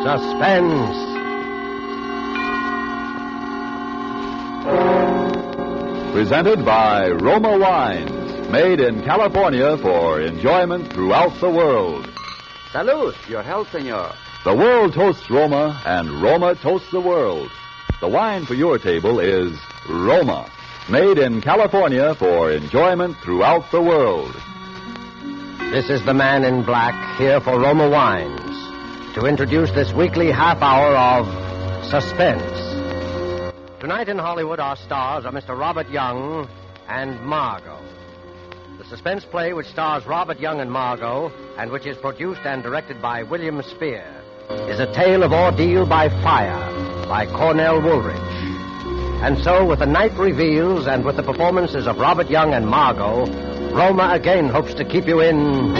Suspense. Presented by Roma Wines, made in California for enjoyment throughout the world. Salud, your health, senor. The world toasts Roma, and Roma toasts the world. The wine for your table is Roma, made in California for enjoyment throughout the world. This is the man in black here for Roma Wines to introduce this weekly half hour of Suspense. Tonight in Hollywood, our stars are Mr. Robert Young and Margot. The suspense play which stars Robert Young and Margot, and which is produced and directed by William Spear, is A Tale of Ordeal by Fire by Cornell Woolridge. And so, with the night reveals and with the performances of Robert Young and Margot, Roma again hopes to keep you in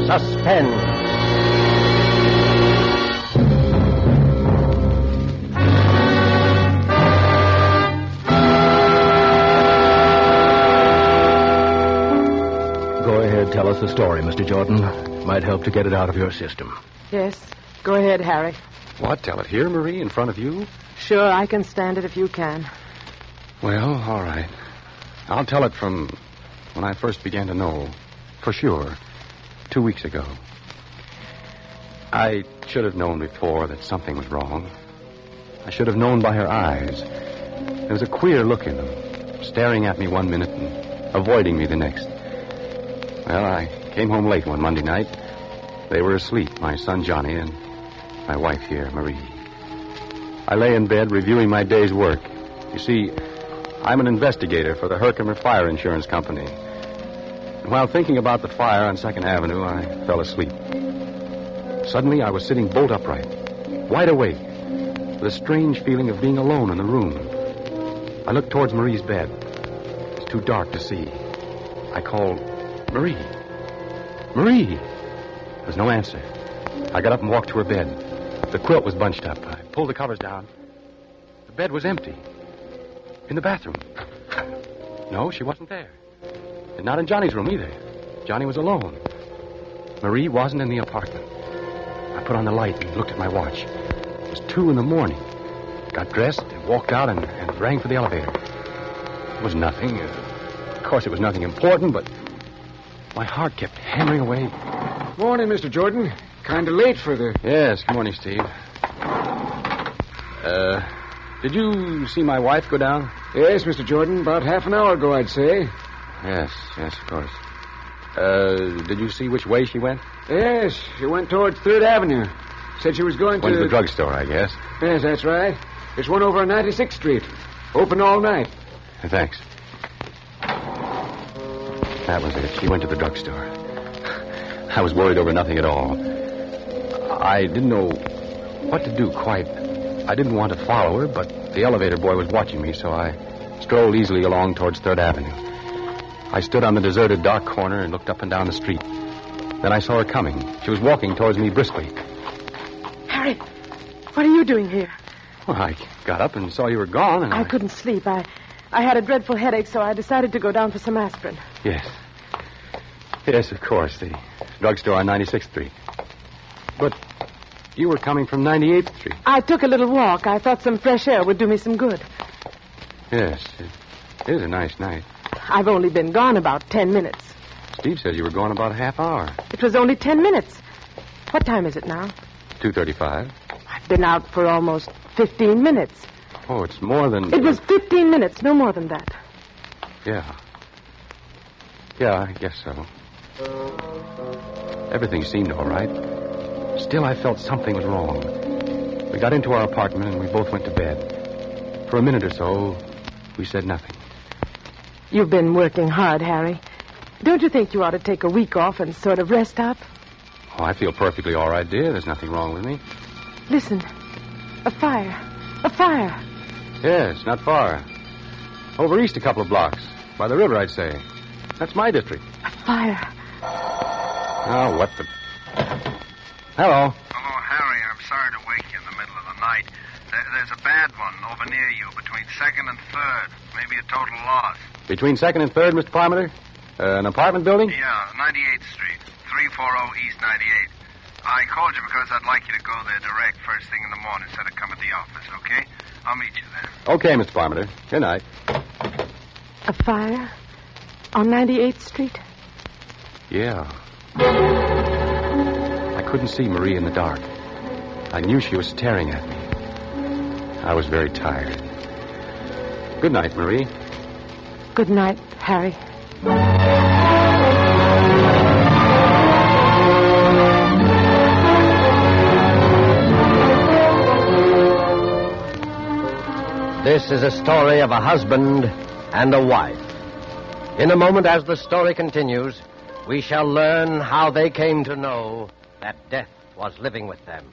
suspense. Tell us the story, Mr. Jordan. Might help to get it out of your system. Yes. Go ahead, Harry. What? Tell it here, Marie, in front of you? Sure, I can stand it if you can. Well, all right. I'll tell it from when I first began to know, for sure, 2 weeks ago. I should have known before that something was wrong. I should have known by her eyes. There was a queer look in them, staring at me one minute and avoiding me the next. Well, I came home late one Monday night. They were asleep, my son Johnny and my wife here, Marie. I lay in bed reviewing my day's work. You see, I'm an investigator for the Herkimer Fire Insurance Company. And while thinking about the fire on 2nd Avenue, I fell asleep. Suddenly, I was sitting bolt upright, wide awake, with a strange feeling of being alone in the room. I looked towards Marie's bed. It's too dark to see. I called, Marie. Marie! There was no answer. I got up and walked to her bed. The quilt was bunched up. I pulled the covers down. The bed was empty. In the bathroom. No, she wasn't there. And not in Johnny's room either. Johnny was alone. Marie wasn't in the apartment. I put on the light and looked at my watch. It was 2 a.m. Got dressed and walked out and rang for the elevator. It was nothing. Of course, it was nothing important, but my heart kept hammering away. Morning, Mr. Jordan. Kind of late for the... Yes, good morning, Steve. Did you see my wife go down? Yes, Mr. Jordan. About half an hour ago, I'd say. Yes, of course. Did you see which way she went? Yes, she went towards 3rd Avenue. Said she was going Went to the drugstore, I guess. Yes, that's right. It's one over on 96th Street. Open all night. Thanks. That was it. She went to the drugstore. I was worried over nothing at all. I didn't know what to do quite. I didn't want to follow her, but the elevator boy was watching me, so I strolled easily along towards 3rd Avenue. I stood on the deserted dark corner and looked up and down the street. Then I saw her coming. She was walking towards me briskly. Harry, what are you doing here? Well, I got up and saw you were gone, and I couldn't sleep. I had a dreadful headache, so I decided to go down for some aspirin. Yes. Yes, of course. The drugstore on 96th Street. But you were coming from 98th Street. I took a little walk. I thought some fresh air would do me some good. Yes, it is a nice night. I've only been gone about 10 minutes. Steve said you were gone about a half hour. It was only 10 minutes. What time is it now? 2:35. I've been out for almost 15 minutes. Oh, it's more than... It was 15 minutes, no more than that. Yeah. Yeah, I guess so. Everything seemed all right. Still, I felt something was wrong. We got into our apartment and we both went to bed. For a minute or so, we said nothing. You've been working hard, Harry. Don't you think you ought to take a week off and sort of rest up? Oh, I feel perfectly all right, dear. There's nothing wrong with me. Listen. A fire. A fire. Yes, not far. Over east a couple of blocks. By the river, I'd say. That's my district. A fire. Oh, what the... Hello. Hello, Harry. I'm sorry to wake you in the middle of the night. There's a bad one over near you, between 2nd and 3rd. Maybe a total loss. Between 2nd and 3rd, Mr. Parmenter? An apartment building? Yeah, 98th Street. 340 East 98. I called you because I'd like you to go there direct first thing in the morning instead of come at the office, okay? I'll meet you there. Okay, Mr. Parmenter. Good night. A fire? On 98th Street? Yeah. I couldn't see Marie in the dark. I knew she was staring at me. I was very tired. Good night, Marie. Good night, Harry. This is a story of a husband and a wife. In a moment, as the story continues, we shall learn how they came to know that death was living with them.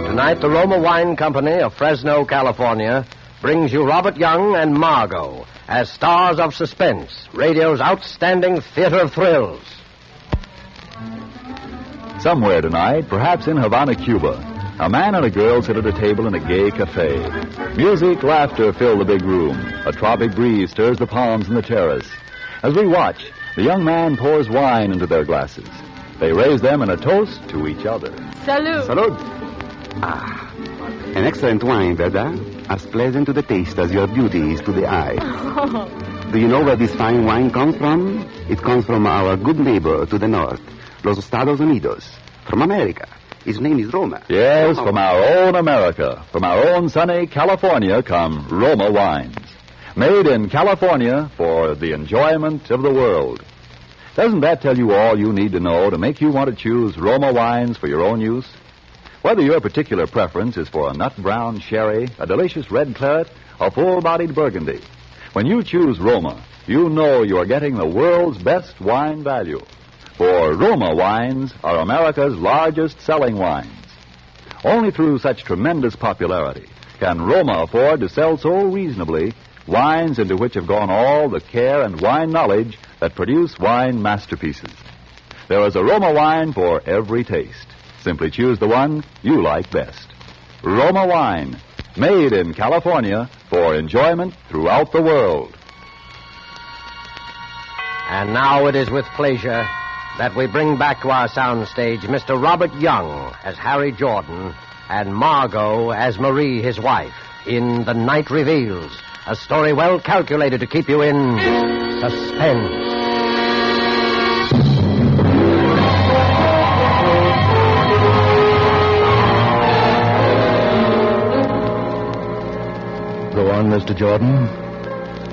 Tonight, the Roma Wine Company of Fresno, California, brings you Robert Young and Margot as stars of Suspense, radio's outstanding theater of thrills. Somewhere tonight, perhaps in Havana, Cuba, a man and a girl sit at a table in a gay cafe. Music, laughter fill the big room. A tropic breeze stirs the palms in the terrace. As we watch, the young man pours wine into their glasses. They raise them in a toast to each other. Salud. Salud. Ah, an excellent wine, Verdad? As pleasant to the taste as your beauty is to the eye. Do you know where this fine wine comes from? It comes from our good neighbor to the north, Los Estados Unidos, from America. His name is Roma. Yes, from our own America, from our own sunny California come Roma wines. Made in California for the enjoyment of the world. Doesn't that tell you all you need to know to make you want to choose Roma wines for your own use? Whether your particular preference is for a nut brown sherry, a delicious red claret, or full-bodied burgundy, when you choose Roma, you know you're getting the world's best wine value. For Roma wines are America's largest selling wines. Only through such tremendous popularity can Roma afford to sell so reasonably wines into which have gone all the care and wine knowledge that produce wine masterpieces. There is a Roma wine for every taste. Simply choose the one you like best. Roma wine, made in California for enjoyment throughout the world. And now it is with pleasure that we bring back to our soundstage Mr. Robert Young as Harry Jordan and Margot as Marie, his wife, in The Night Reveals, a story well calculated to keep you in suspense. Go on, Mr. Jordan.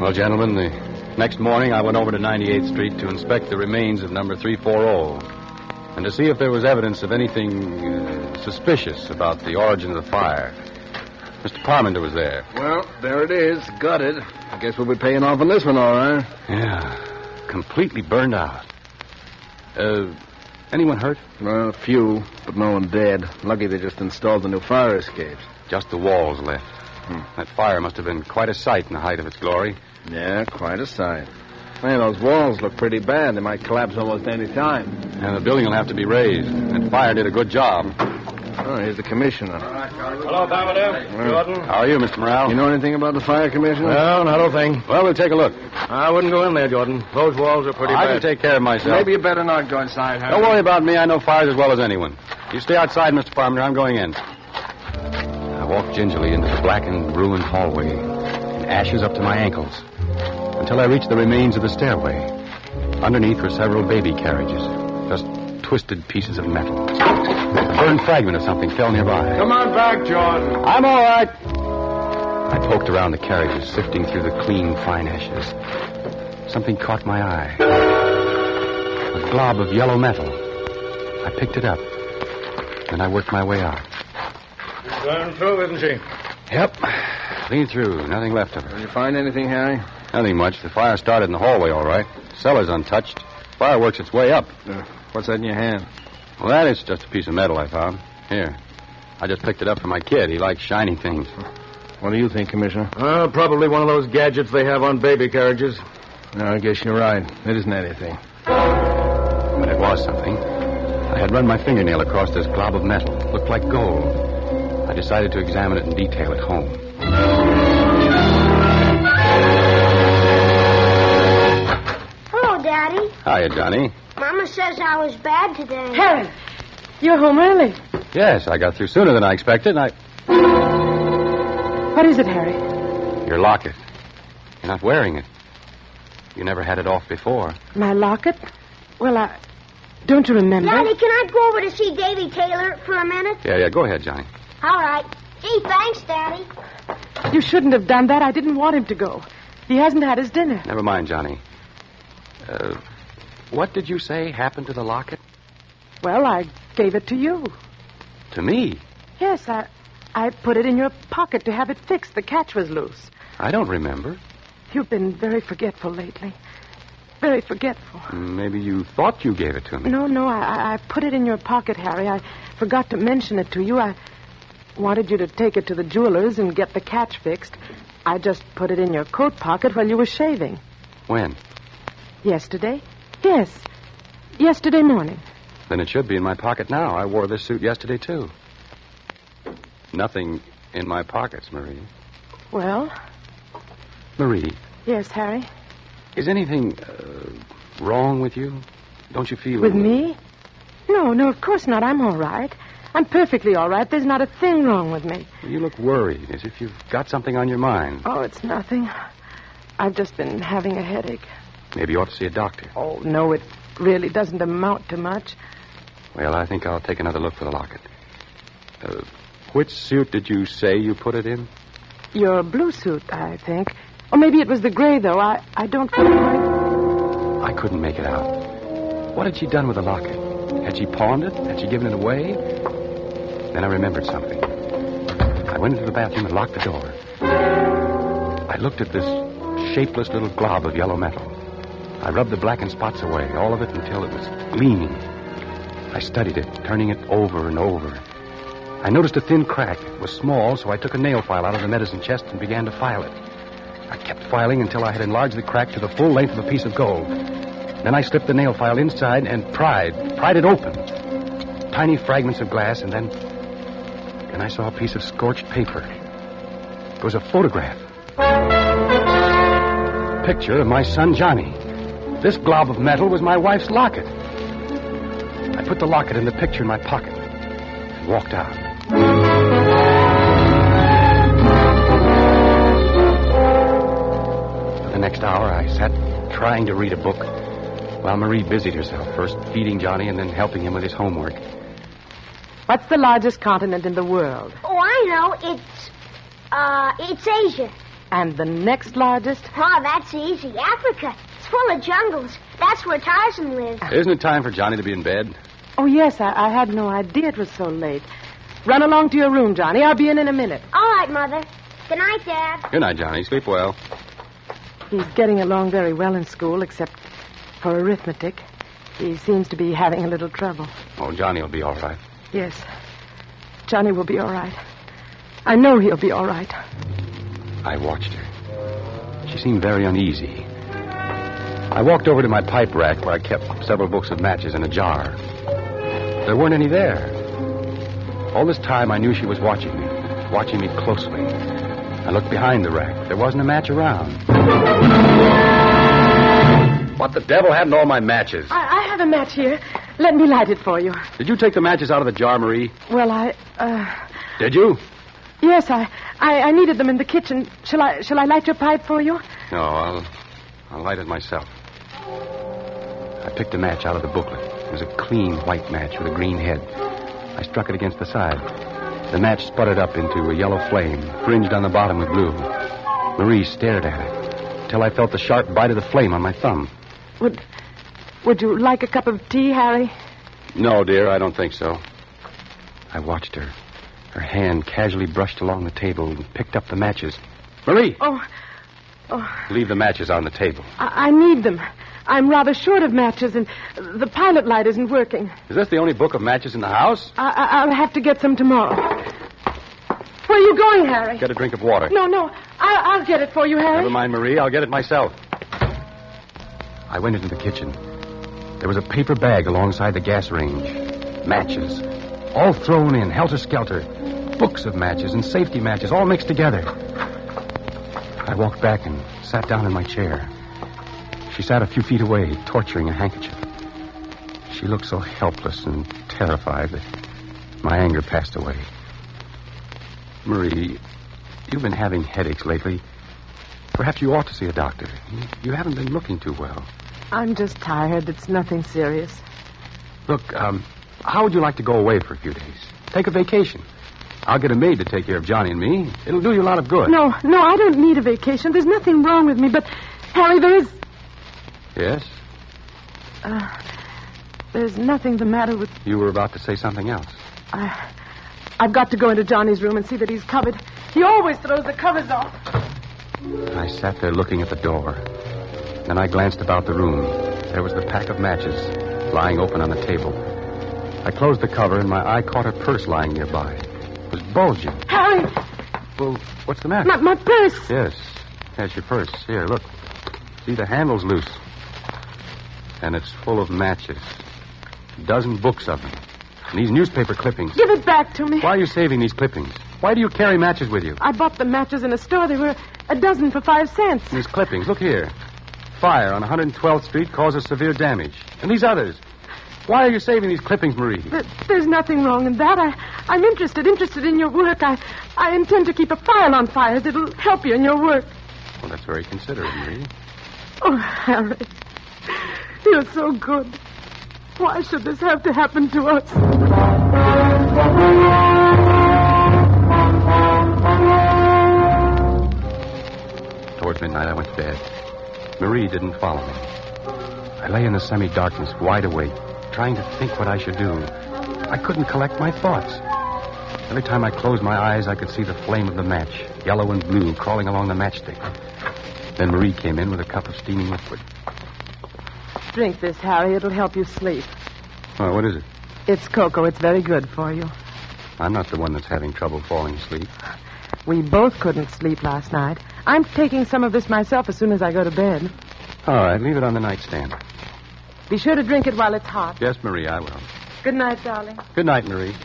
Well, gentlemen, the next morning I went over to 98th Street to inspect the remains of number 340 and to see if there was evidence of anything suspicious about the origin of the fire. Mr. Parmenter was there. Well, there it is. Got it. I guess we'll be paying off on this one, all right. Yeah, completely burned out. Anyone hurt? Well, a few, but no one dead. Lucky they just installed the new fire escapes. Just the walls left. That fire must have been quite a sight in the height of its glory. Yeah, quite a sight. Man, those walls look pretty bad. They might collapse almost any time. And the building will have to be raised. That fire did a good job. Oh, here's the commissioner. Hello, Parmenter. Jordan. How are you, Mr. Morale? You know anything about the fire, Commissioner? No, not a thing. Well, we'll take a look. I wouldn't go in there, Jordan. Those walls are pretty I bad. can take care of myself. Maybe you better not go inside, Harry. Don't worry about me. I know fires as well as anyone. You stay outside, Mr. Parmenter. I'm going in. I walked gingerly into the blackened, ruined hallway, and ashes up to my ankles, until I reached the remains of the stairway. Underneath were several baby carriages, just twisted pieces of metal. A burned fragment of something fell nearby. Come on back, Jordan. I'm all right. I poked around the carriages, sifting through the clean, fine ashes. Something caught my eye. A glob of yellow metal. I picked it up, and I worked my way out. Going through, isn't she? Yep. Clean through. Nothing left of her. Did you find anything, Harry? Nothing much. The fire started in the hallway, all right. Cellar's untouched. Fire works its way up. What's that in your hand? Well, that is just a piece of metal I found. Here. I just picked it up for my kid. He likes shiny things. What do you think, Commissioner? Probably one of those gadgets they have on baby carriages. No, I guess you're right. It isn't anything. But it was something. I had run my fingernail across this glob of metal. It looked like gold. I decided to examine it in detail at home. Daddy. Hiya, Johnny. Mama says I was bad today. Harry, you're home early. Yes, I got through sooner than I expected. What is it, Harry? Your locket. You're not wearing it. You never had it off before. My locket? Well, don't you remember? Daddy, can I go over to see Davy Taylor for a minute? Yeah, go ahead, Johnny. All right. Gee, thanks, Daddy. You shouldn't have done that. I didn't want him to go. He hasn't had his dinner. Never mind, Johnny. What did you say happened to the locket? Well, I gave it to you. To me? Yes, I put it in your pocket to have it fixed. The catch was loose. I don't remember. You've been very forgetful lately. Very forgetful. Maybe you thought you gave it to me. No, I put it in your pocket, Harry. I forgot to mention it to you. I wanted you to take it to the jeweler's and get the catch fixed. I just put it in your coat pocket while you were shaving. When? Yesterday? Yes. Yesterday morning. Then it should be in my pocket now. I wore this suit yesterday, too. Nothing in my pockets, Marie. Well? Marie. Yes, Harry? Is anything wrong with you? Don't you feel... With me? No, of course not. I'm all right. I'm perfectly all right. There's not a thing wrong with me. You look worried, as if you've got something on your mind. Oh, it's nothing. I've just been having a headache. Maybe you ought to see a doctor. Oh, no, it really doesn't amount to much. Well, I think I'll take another look for the locket. Which suit did you say you put it in? Your blue suit, I think. Or maybe it was the gray, though. I don't feel quite... I couldn't make it out. What had she done with the locket? Had she pawned it? Had she given it away? Then I remembered something. I went into the bathroom and locked the door. I looked at this shapeless little glob of yellow metal. I rubbed the blackened spots away, all of it, until it was gleaming. I studied it, turning it over and over. I noticed a thin crack. It was small, so I took a nail file out of the medicine chest and began to file it. I kept filing until I had enlarged the crack to the full length of a piece of gold. Then I slipped the nail file inside and pried it open. Tiny fragments of glass, and then I saw a piece of scorched paper. It was a photograph. Picture of my son, Johnny. This glob of metal was my wife's locket. I put the locket and the picture in my pocket and walked out. For the next hour, I sat trying to read a book while Marie busied herself, first feeding Johnny and then helping him with his homework. What's the largest continent in the world? Oh, I know. It's Asia. And the next largest? Oh, that's easy. Africa. It's full of jungles. That's where Tarzan lives. Isn't it time for Johnny to be in bed? Oh, yes, I had no idea it was so late. Run along to your room, Johnny. I'll be in a minute. All right, Mother. Good night, Dad. Good night, Johnny. Sleep well. He's getting along very well in school, except for arithmetic. He seems to be having a little trouble. Oh, Johnny will be all right. Yes. Johnny will be all right. I know he'll be all right. I watched her. She seemed very uneasy. I walked over to my pipe rack where I kept several books of matches in a jar. There weren't any there. All this time I knew she was watching me closely. I looked behind the rack. There wasn't a match around. What the devil happened to all my matches? I have a match here. Let me light it for you. Did you take the matches out of the jar, Marie? Well, Did you? Yes, I needed them in the kitchen. Shall I light your pipe for you? No, I'll light it myself. I picked a match out of the booklet. It was a clean white match with a green head. I struck it against the side. The match sputtered up into a yellow flame, fringed on the bottom with blue. Marie stared at it until I felt the sharp bite of the flame on my thumb. Would you like a cup of tea, Harry? No, dear, I don't think so. I watched her. Her hand casually brushed along the table and picked up the matches. Marie! Oh. Leave the matches on the table. I need them. I'm rather short of matches, and the pilot light isn't working. Is this the only book of matches in the house? I'll have to get some tomorrow. Where are you going, Harry? Get a drink of water. No. I'll get it for you, Harry. Never mind, Marie. I'll get it myself. I went into the kitchen. There was a paper bag alongside the gas range. Matches. All thrown in, helter-skelter. Books of matches and safety matches, all mixed together. I walked back and sat down in my chair. She sat a few feet away, torturing a handkerchief. She looked so helpless and terrified that my anger passed away. Marie, you've been having headaches lately. Perhaps you ought to see a doctor. You haven't been looking too well. I'm just tired. It's nothing serious. Look, how would you like to go away for a few days? Take a vacation. I'll get a maid to take care of Johnny and me. It'll do you a lot of good. No, I don't need a vacation. There's nothing wrong with me, but, Harry, there is... Yes? There's nothing the matter with... You were about to say something else. I've got to go into Johnny's room and see that he's covered. He always throws the covers off. I sat there looking at the door. Then I glanced about the room. There was the pack of matches lying open on the table. I closed the cover, and my eye caught a purse lying nearby. It was bulging. Harry! Well, what's the matter? My purse! Yes, your purse. Here, look. See, the handle's loose. And it's full of matches. A dozen books of them. And these newspaper clippings. Give it back to me. Why are you saving these clippings? Why do you carry matches with you? I bought the matches in a store. They were a dozen for 5 cents. These clippings, look here. Fire on 112th Street causes severe damage. And these others. Why are you saving these clippings, Marie? There's nothing wrong in that. I'm interested in your work. I intend to keep a file on fires. It'll help you in your work. Well, that's very considerate, Marie. Oh, Harry. You're so good. Why should this have to happen to us? Towards midnight, I went to bed. Marie didn't follow me. I lay in the semi-darkness, wide awake, trying to think what I should do. I couldn't collect my thoughts. Every time I closed my eyes, I could see the flame of the match, yellow and blue, crawling along the matchstick. Then Marie came in with a cup of steaming liquid. Drink this, Harry. It'll help you sleep. Oh, what is it? It's cocoa. It's very good for you. I'm not the one that's having trouble falling asleep. We both couldn't sleep last night. I'm taking some of this myself as soon as I go to bed. All right, leave it on the nightstand. Be sure to drink it while it's hot. Yes, Marie, I will. Good night, darling. Good night, Marie.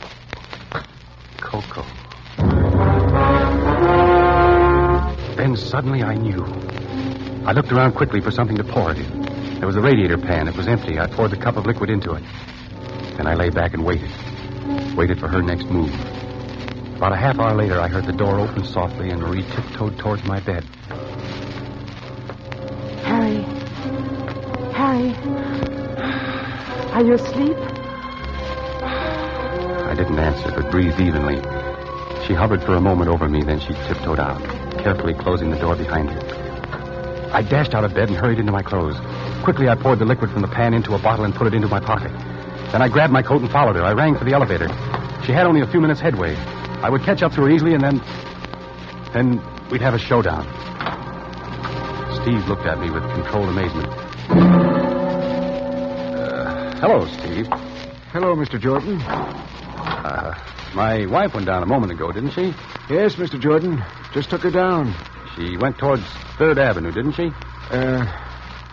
Cocoa. Then suddenly I knew. I looked around quickly for something to pour it in. There was a radiator pan. It was empty. I poured the cup of liquid into it. Then I lay back and waited. Waited for her next move. About a half hour later, I heard the door open softly and Marie tiptoed towards my bed. Harry. Are you asleep? I didn't answer, but breathed evenly. She hovered for a moment over me, then she tiptoed out, carefully closing the door behind her. I dashed out of bed and hurried into my clothes. Quickly, I poured the liquid from the pan into a bottle and put it into my pocket. Then I grabbed my coat and followed her. I rang for the elevator. She had only a few minutes headway. I would catch up to her easily, and then we'd have a showdown. Steve looked at me with controlled amazement. Hello, Steve. Hello, Mr. Jordan. My wife went down a moment ago, didn't she? Yes, Mr. Jordan. Just took her down. She went towards 3rd Avenue, didn't she?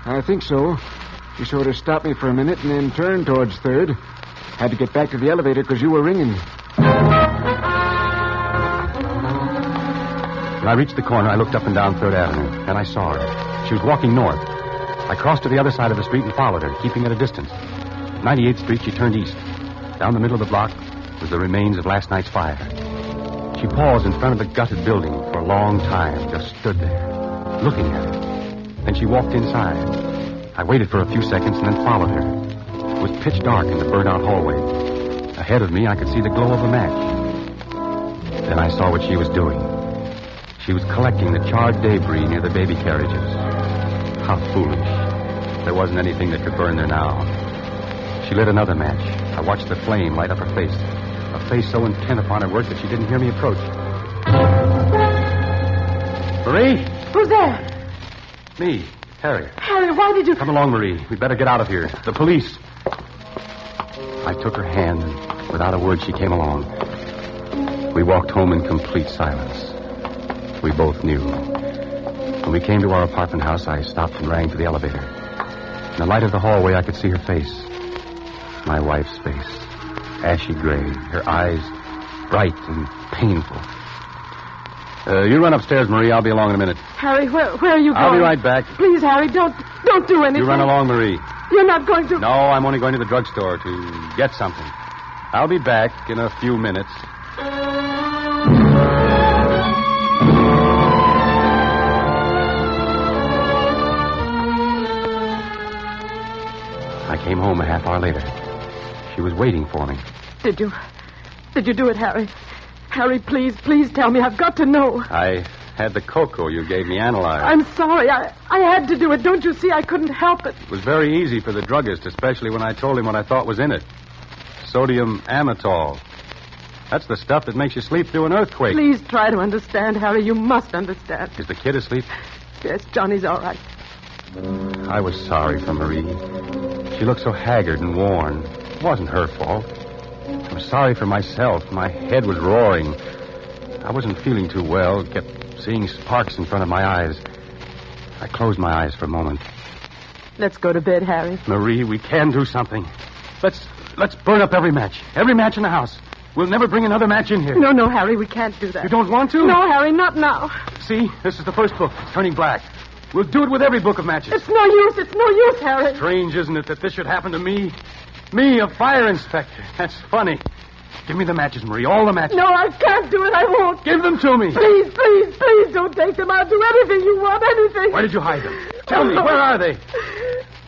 I think so. She sort of stopped me for a minute and then turned towards 3rd. Had to get back to the elevator because you were ringing. When I reached the corner, I looked up and down 3rd Avenue, and I saw her. She was walking north. I crossed to the other side of the street and followed her, keeping at a distance. 98th Street, she turned east. Down the middle of the block was the remains of last night's fire. She paused in front of the gutted building for a long time, just stood there, looking at it. Then she walked inside. I waited for a few seconds and then followed her. It was pitch dark in the burnt-out hallway. Ahead of me, I could see the glow of a match. Then I saw what she was doing. She was collecting the charred debris near the baby carriages. How foolish. There wasn't anything that could burn there now. She lit another match. I watched the flame light up her face. A face so intent upon her work that she didn't hear me approach. Marie? Who's there? Me, Harry. Harry, why did you... Come along, Marie. We'd better get out of here. The police. I took her hand, and without a word, she came along. We walked home in complete silence. We both knew. When we came to our apartment house, I stopped and rang for the elevator. In the light of the hallway, I could see her face. My wife's face. Ashy gray, her eyes bright and painful. You run upstairs, Marie. I'll be along in a minute. Harry, where are you going? I'll be right back. Please, Harry, don't do anything. You run along, Marie. You're not going to... No, I'm only going to the drugstore to get something. I'll be back in a few minutes. I came home a half hour later. She was waiting for me. Did you do it, Harry? Harry, please tell me. I've got to know. I had the cocoa you gave me analyzed. I'm sorry. I had to do it. Don't you see? I couldn't help it. It was very easy for the druggist, especially when I told him what I thought was in it. Sodium amytal. That's the stuff that makes you sleep through an earthquake. Please try to understand, Harry. You must understand. Is the kid asleep? Yes, Johnny's all right. I was sorry for Marie. She looked so haggard and worn. It wasn't her fault. I was sorry for myself. My head was roaring. I wasn't feeling too well. Kept seeing sparks in front of my eyes. I closed my eyes for a moment. Let's go to bed, Harry. Marie, we can do something. Let's burn up every match. Every match in the house. We'll never bring another match in here. No, Harry, we can't do that. You don't want to? No, Harry, not now. See, this is the first book. It's turning black. We'll do it with every book of matches. It's no use, Harry. Strange, isn't it, that this should happen to me? Me, a fire inspector. That's funny. Give me the matches, Marie, all the matches. No, I can't do it. I won't. Give them to me. Please don't take them. I'll do anything you want, anything. Where did you hide them? Tell me, where are they?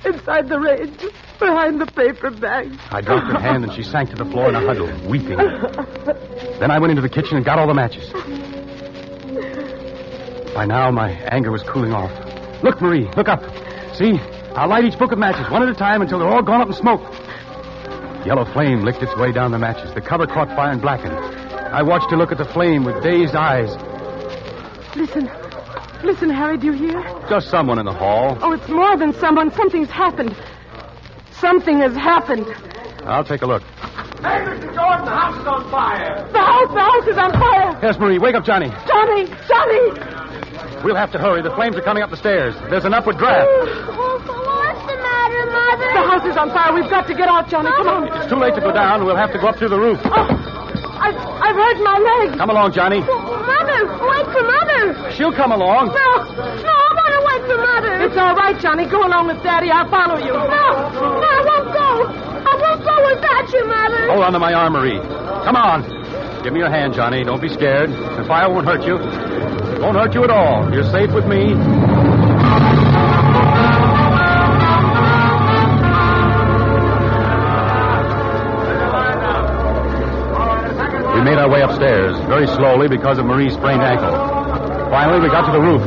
Inside the range, behind the paper bag. I dropped her hand and she sank to the floor in a huddle, weeping. Then I went into the kitchen and got all the matches. By now, my anger was cooling off. Look, Marie, look up. See, I'll light each book of matches one at a time until they're all gone up in smoke. Yellow flame licked its way down the matches. The cover caught fire and blackened. I watched her look at the flame with dazed eyes. Listen, Harry, do you hear? Just someone in the hall. Oh, it's more than someone. Something's happened. Something has happened. I'll take a look. Hey, Mr. Jordan, the house is on fire. The house is on fire. Yes, Marie, wake up Johnny. Johnny! We'll have to hurry. The flames are coming up the stairs. There's an upward draft. What's the matter, Mother? The house is on fire. We've got to get out, Johnny. Come on. It's too late to go down. We'll have to go up through the roof. Oh, I've hurt my leg. Come along, Johnny. Mother, wait for Mother. She'll come along. No, I want to wait for Mother. It's all right, Johnny. Go along with Daddy. I'll follow you. No, I won't go. I won't go without you, Mother. Hold on to my arm, Marie. Come on. Give me your hand, Johnny. Don't be scared. The fire won't hurt you. It won't hurt you at all. You're safe with me. We made our way upstairs, very slowly because of Marie's sprained ankle. Finally, we got to the roof.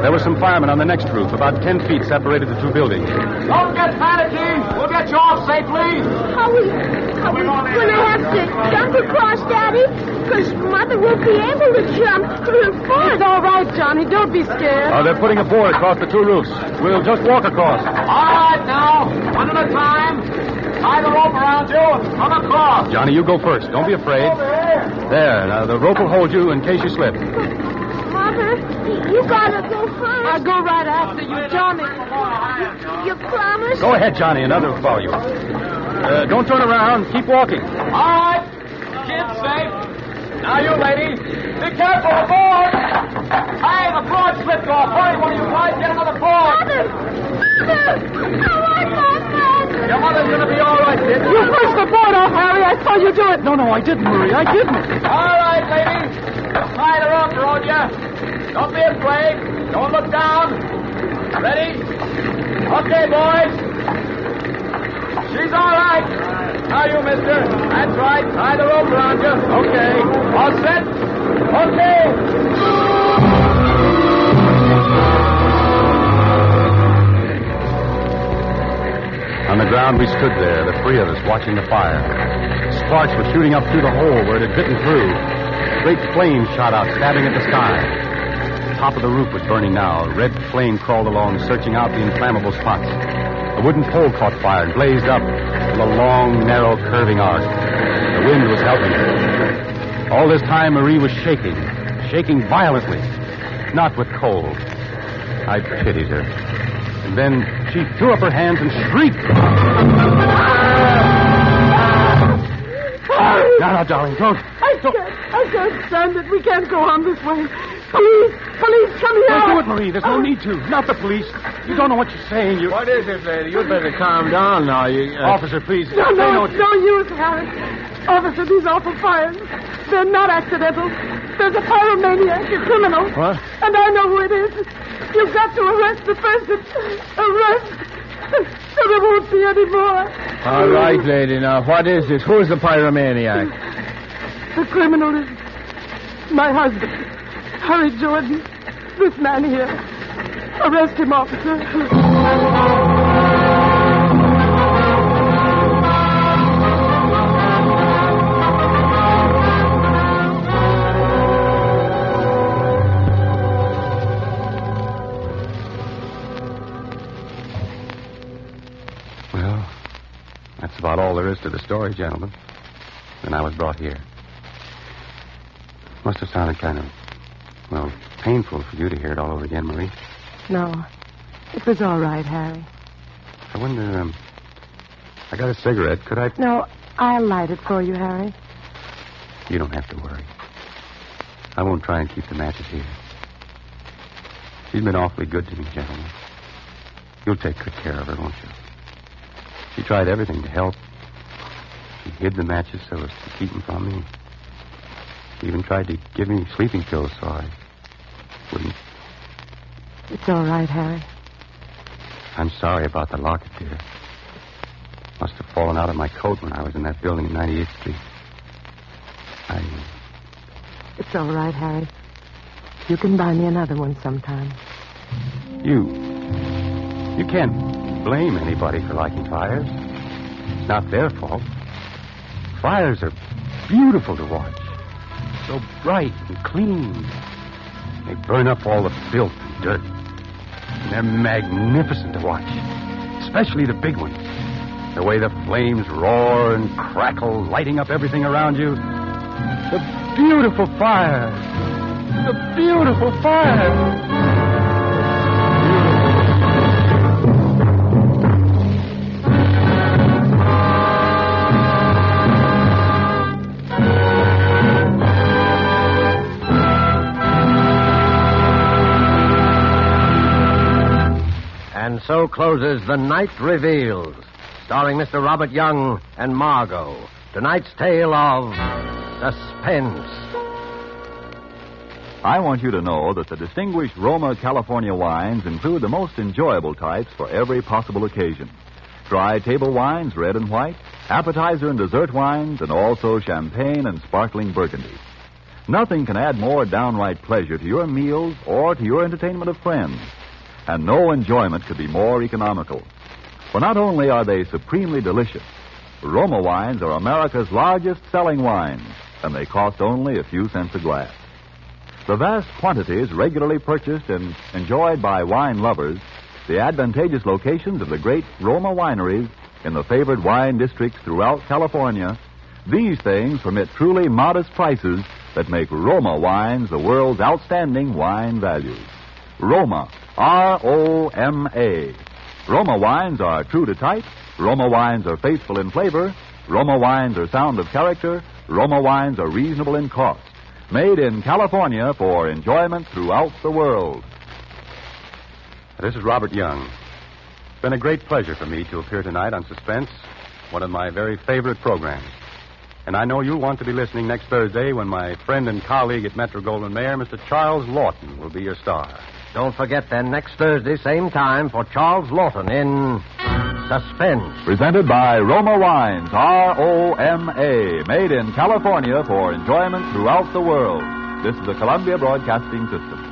There were some firemen on the next roof. About 10 feet separated the two buildings. Don't get panicky. We'll get you off safely. How we going to have to jump across, Daddy? Because Mother won't be able to jump through the fort. It's all right, Johnny. Don't be scared. They're putting a board across the two roofs. We'll just walk across. All right, now. One at a time. Tie the rope around you and come across. Johnny, you go first. Don't be afraid. There. Now, the rope will hold you in case you slip. Mother, you gotta go first. I'll go right after you, Johnny. You promise? Go ahead, Johnny. Another will follow you. Don't turn around. Keep walking. All right. Kid's safe. Now, you lady. Be careful, the board. Hey, the board slipped off. Hurry, one of you guys. Get another board. Mother! I want my mother. Your mother's going to be all right, kid. You pushed the board off, Harry. I saw you do it. No, I didn't, Marie. I didn't. All right, lady. Just tie the rope around you. Don't be afraid. Don't look down. Ready? Okay, boys. She's all right. Now you, mister. That's right. Tie the rope around you. Okay. All set? Okay. On the ground, we stood there, the three of us, watching the fire. Sparks were shooting up through the hole where it had bitten through. Great flames shot out, stabbing at the sky. The top of the roof was burning now. A red flame crawled along, searching out the inflammable spots. A wooden pole caught fire and blazed up in a long, narrow, curving arc. The wind was helping her. All this time, Marie was shaking violently, not with cold. I pitied her. And then she threw up her hands and shrieked. Harry! No, darling, don't. I can't stand it. We can't go on this way. Police, come here. Don't do it, Marie. There's no need to. Not the police. You don't know what you're saying. You... What is it, lady? You'd better calm down now. Officer, please. No, it's no use, Harry. Officer, these awful fires, they're not accidental. There's a pyromaniac, a criminal. What? And I know who it is. You've got to arrest the person. Arrest. So there won't be any more. All right, lady. Now, what is this? Who's the pyromaniac? The criminal is my husband, Harry Jordan. This man here. Arrest him, officer. Well, that's about all there is to the story, gentlemen. Then I was brought here. Must have sounded kind of, well, painful for you to hear it all over again, Marie. No, it was all right, Harry. I wonder, I got a cigarette. Could I... No, I'll light it for you, Harry. You don't have to worry. I won't try and keep the matches here. She's been awfully good to me, gentlemen. You'll take good care of her, won't you? She tried everything to help. She hid the matches so as to keep them from me. She even tried to give me sleeping pills so I wouldn't. It's all right, Harry. I'm sorry about the locket, dear. Must have fallen out of my coat when I was in that building in 98th Street. It's all right, Harry. You can buy me another one sometime. You can't blame anybody for liking fires. It's not their fault. Fires are beautiful to watch. So bright and clean. They burn up all the filth and dirt. And they're magnificent to watch. Especially the big ones. The way the flames roar and crackle, lighting up everything around you. The beautiful fire. The beautiful fire. And so closes The Night Reveals, starring Mr. Robert Young and Margot. Tonight's tale of Suspense. I want you to know that the distinguished Roma California wines include the most enjoyable types for every possible occasion. Dry table wines, red and white, appetizer and dessert wines, and also champagne and sparkling burgundy. Nothing can add more downright pleasure to your meals or to your entertainment of friends. And no enjoyment could be more economical. For not only are they supremely delicious, Roma wines are America's largest selling wines, and they cost only a few cents a glass. The vast quantities regularly purchased and enjoyed by wine lovers, the advantageous locations of the great Roma wineries in the favored wine districts throughout California, these things permit truly modest prices that make Roma wines the world's outstanding wine values. Roma, R-O-M-A. Roma wines are true to type. Roma wines are faithful in flavor. Roma wines are sound of character. Roma wines are reasonable in cost. Made in California for enjoyment throughout the world. This is Robert Young. It's been a great pleasure for me to appear tonight on Suspense, one of my very favorite programs. And I know you'll want to be listening next Thursday when my friend and colleague at Metro-Goldwyn-Mayer, Mr. Charles Lawton, will be your star. Don't forget then, next Thursday, same time, for Charles Lawton in Suspense. Presented by Roma Wines, R-O-M-A. Made in California for enjoyment throughout the world. This is the Columbia Broadcasting System.